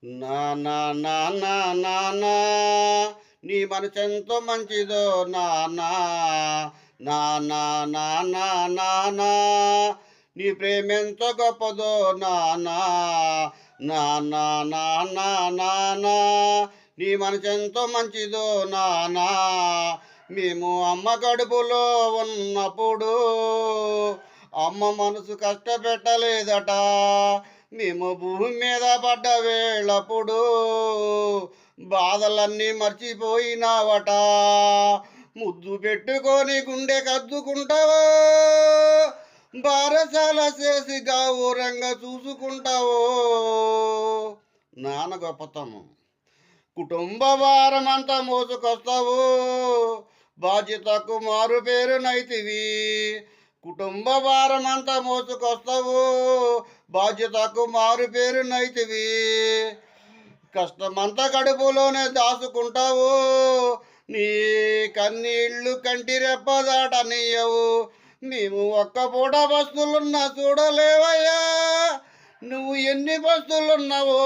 నానా నానా నానా నీ మనసెంతో మంచిదో నానా నానా నానా నానా నీ ప్రేమెంతో గొప్పదో నానా నానా నానా నానా నీ మనసెంతో మంచిదో నానా మేము అమ్మ కడుపులో ఉన్నప్పుడు అమ్మ మనసు కష్టపెట్టలేదట. మేము భూమి మీద పడ్డ వేళప్పుడు బాధలన్నీ మర్చిపోయినావట. ముద్దు పెట్టుకొని గుండె కద్దుకుంటావో, బారసాల చేసి గౌరంగా చూసుకుంటావో. నాన్న గొప్పతనం కుటుంబ భారమంతా మోసుకొస్తావు, బాధ్యతకు మారు పేరు నైతివి. కుటుంబ భారమంతా మోసుకొస్తావు, బాధ్యతకు మారు పేరు నైతివి. కష్టమంతా కడుపులోనే దాచుకుంటావు, నీ కన్నీళ్ళు కంటి రెప్పదాటనీయవు. మేము ఒక్క పూట బస్తులున్నా చూడలేవయ్యా, నువ్వు ఎన్ని బస్తులున్నావో